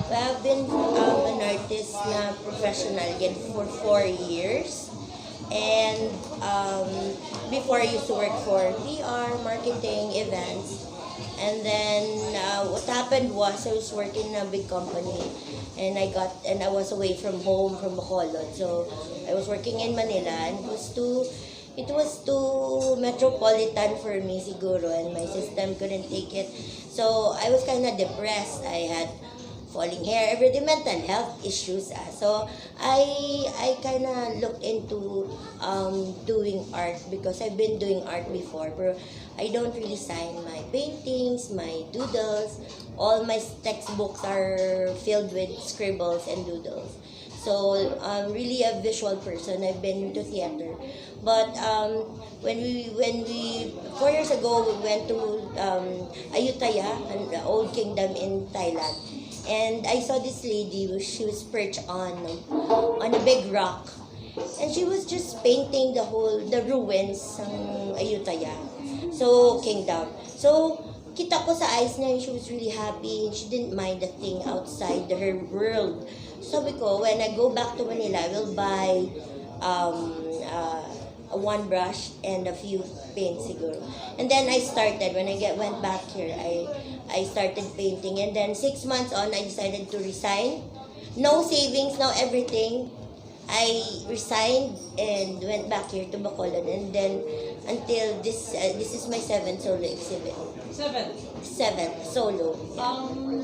Well, I've been an artist na professional yan for 4 years. And before I used to work for PR, marketing, events. And then what happened was I was working in a big company and I was away from home from Bacolod. So I was working in Manila and it was too metropolitan for me siguro, and my system couldn't take it. So I was kind of depressed. I had falling hair, everyday mental health issues. So I kind of looked into doing art because I've been doing art before, but I don't really sign my paintings, my doodles. All my textbooks are filled with scribbles and doodles. So I'm really a visual person. I've been to theater, but when we 4 years ago we went to Ayutthaya, an old kingdom in Thailand, and I saw this lady. She was perched on a big rock, and she was just painting the ruins ng Ayutthaya, so kingdom. So kita ko sa eyes niya, she was really happy and she didn't mind the thing outside her world. Sabi ko, when I go back to Manila, I will buy one brush and a few paints siguro. And then I started, when I went back here, I started painting. And then 6 months on, I decided to resign. No savings, no everything. I resigned and went back here to Bacolod. And then until this is my 7th solo exhibit. Seventh solo. Ang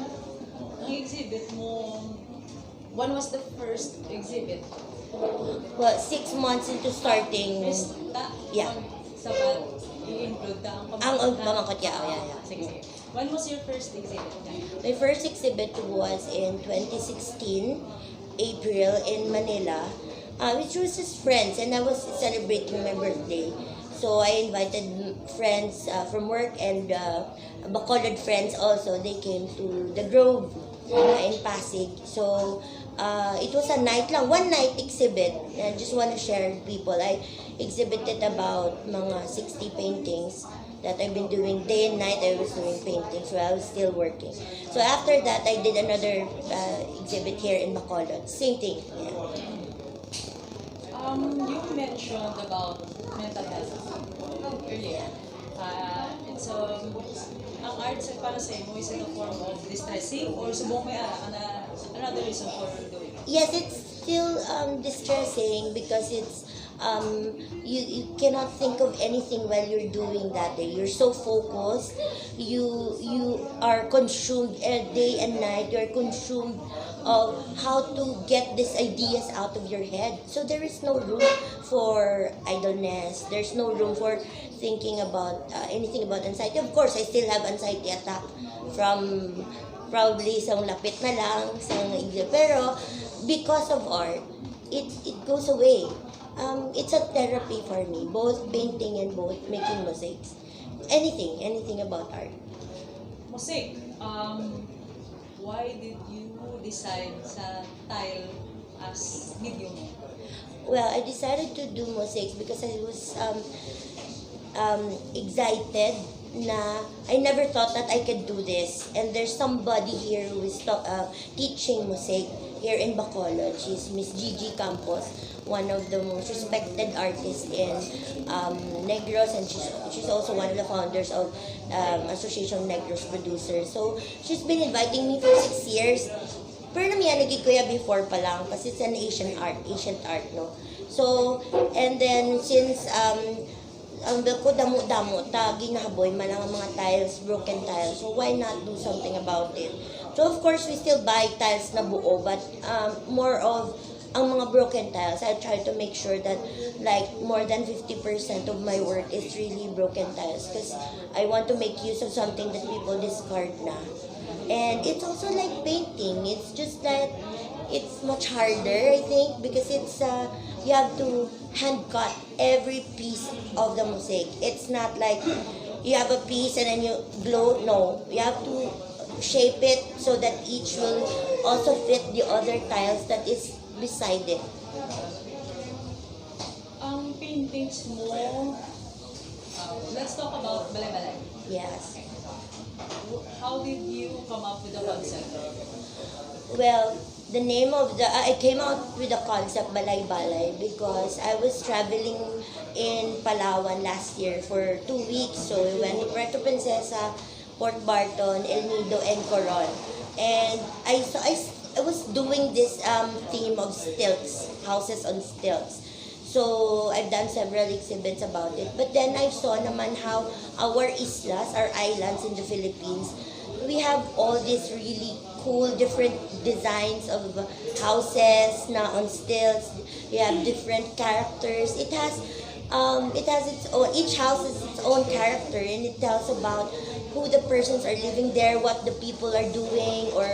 exhibit mo, when was the first exhibit? Well, 6 months into starting. Yeah. Sabat, i-include ang Pamangkot, yeah. Sige. When was your first exhibit? My first exhibit was in 2016, April, in Manila, which was just friends, and I was celebrating my birthday. So I invited friends from work and Bacolod friends also. They came to the Grove in Pasig. So it was a night lang, one night exhibit. I just want to share with people. I exhibited about mga 60 paintings that I've been doing day and night. I was doing paintings while I was still working. So after that, I did another exhibit here in Bacolod. Same thing. Yeah. You mentioned about mental health earlier. It's ang art para sa mo is it a form of distressing or subong may another reason for doing it? Yes, it's still distressing because it's you cannot think of anything while you're doing that day. You're so focused. You are consumed day and night. You're consumed of how to get these ideas out of your head. So there is no room for idleness. There's no room for thinking about anything about anxiety. Of course, I still have anxiety attack from probably isang lapit na lang, isang exam. Pero because of art, it goes away. It's a therapy for me, both painting and both making mosaics. Anything about art. Mosaic. Why did you decide sa tile as medium? Well, I decided to do mosaics because I was excited na I never thought that I could do this. And there's somebody here who is teaching mosaic here in Bacolod. She's Miss Gigi Campos, one of the most respected artists in Negros, and she's also one of the founders of Association of Negros Producers. So she's been inviting me for 6 years. Pero namiyanagi ko ya before pa lang kasi it's an ancient art, no? So, and then since ang ko damo-damo ta ginahaboy man ang mga tiles, broken tiles. So why not do something about it? So of course we still buy tiles na buo, but more of ang mga broken tiles. I try to make sure that like more than 50% of my work is really broken tiles because I want to make use of something that people discard na. And it's also like painting. It's just that it's much harder, I think, because it's you have to hand cut every piece of the mosaic. It's not like you have a piece and then you glue. No, you have to shape it so that each will also fit the other tiles that is beside it. Ang paintings mo, let's talk about Balay-Balay. Yes. How did you come up with the concept? Well, the name of the I came out with the concept Balay Balay because I was traveling in Palawan last year for 2 weeks. So we went to Puerto Princesa, Port Barton, El Nido, and Coron. And I was doing this theme of stilts, houses on stilts. So I've done several exhibits about it. But then I saw naman how our islas, our islands in the Philippines, we have all these really cool different designs of houses na on stilts. You have different characters. It has its own, each house has its own character, and it tells about who the persons are living there, what the people are doing, or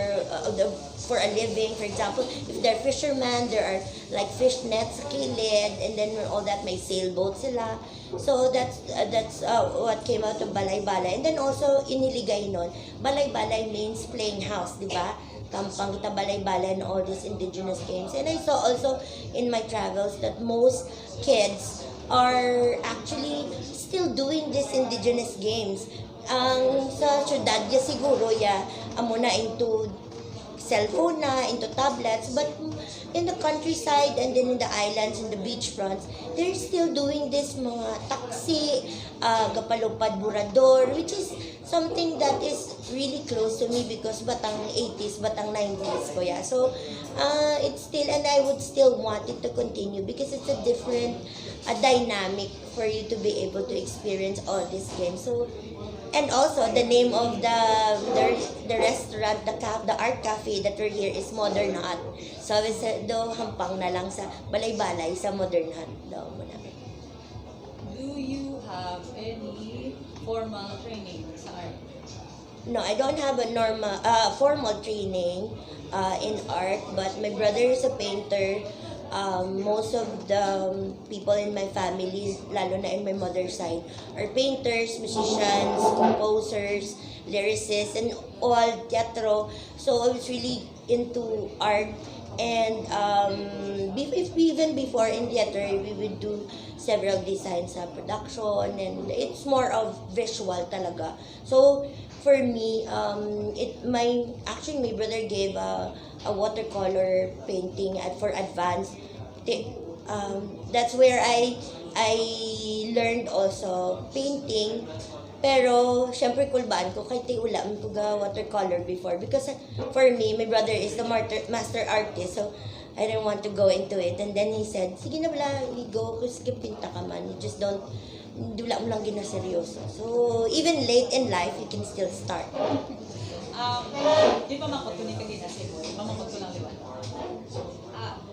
for a living. For example, if they're fishermen, there are like fish nets sa kilid, and then all that may sailboat sila. So that's what came out of Balay Balay. And then also iniligay nun, Balay Balay means playing house, di ba? Kampang kita Balay Balay and all these indigenous games. And I saw also in my travels that most kids are actually still doing these indigenous games. Ang sa syudad ya siguro amo na into cellphone na, into tablets, but in the countryside and then in the islands, in the beach fronts, they're still doing this mga taksi, gapalupad burador, which is something that is really close to me because batang 80s, batang 90s ko So, it's still, and I would still want it to continue because it's a different dynamic for you to be able to experience all these games. So, and also the name of the restaurant, the art cafe that we're here is Modern Hut. So we said do hampang na lang sa balay-balay sa Modern Hut daw muna. Do you have any formal training sa art? No, I don't have a formal training in art, but my brother is a painter. Most of the people in my family, lalo na in my mother's side, are painters, musicians, composers, lyricists, and all teatro. So I was really into art. And even before in theater, we would do several designs sa production, and it's more of visual talaga. So for me, actually my brother gave a watercolor painting for advanced. That's where I learned also painting. Pero, syempre kulbaan ko, kay ulam ko ga watercolor before. Because for me, my brother is the master artist. So, I didn't want to go into it. And then he said, sige na wala, go, kasi pinta ka man. You just don't, wala mo lang ginaseryoso. So, even late in life, you can still start. Di pa makot ko ni Kagina Sebo? Mamakot ko lang, di ba?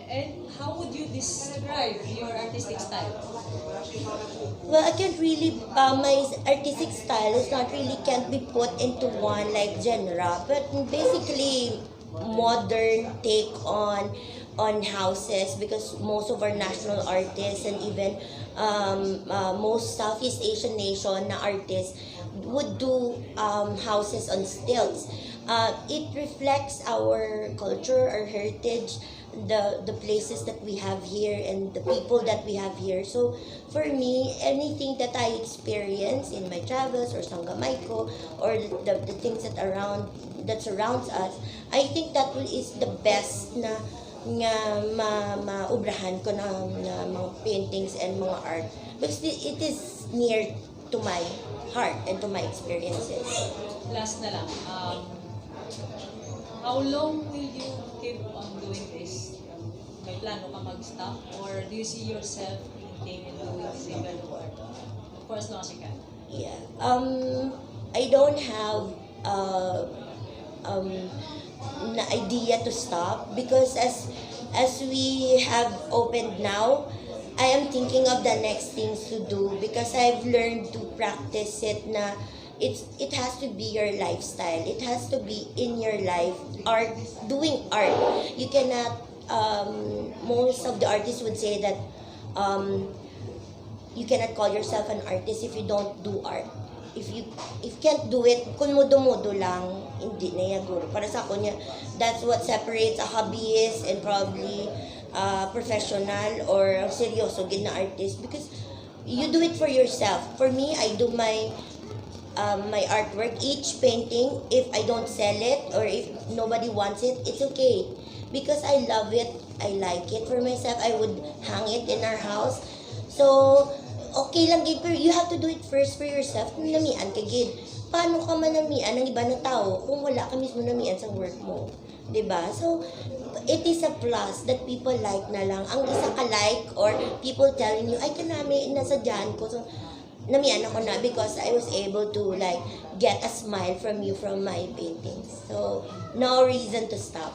And how would you describe your artistic style? Well, I can't really, my artistic style is not really, can't be put into one like genre, but basically modern take on houses, because most of our national artists and even most Southeast Asian nation na artists would do houses on stilts. It reflects our culture, our heritage, the places that we have here and the people that we have here. So for me, anything that I experience in my travels or sanggamay ko, or the things that surrounds us, I think that is the best na nga maubrahan ko na mga paintings and mga art, because it is near to my heart and to my experiences. Last na lang, how long will you keep on doing this? May plano ka mag-stop, or do you see yourself thinking and doing the same kind of work for as long as you can? Yeah. I don't have na idea to stop, because as we have opened now, I am thinking of the next things to do, because I've learned to practice it na it has to be your lifestyle. It has to be in your life. Doing art. You cannot, most of the artists would say that you cannot call yourself an artist if you don't do art. If you can't do it, kung mudo-mudo lang, hindi na yan guro. Para sa ako niya, that's what separates a hobbyist and probably professional or seryoso gid na artist, because you do it for yourself. For me, I do my my artwork, each painting, if I don't sell it or if nobody wants it, it's okay. Because I love it, I like it for myself, I would hang it in our house. So, okay lang gid, pero you have to do it first for yourself. Kung namian ka gid, paano ka manamian ng iba na tao kung wala ka mismo namian sa work mo? 'Di ba? So, it is a plus that people like na lang. Ang isa ka like or people telling you, ay kanami, nasadyahan ko. So, namian ako na because I was able to like get a smile from you from my paintings. So, no reason to stop.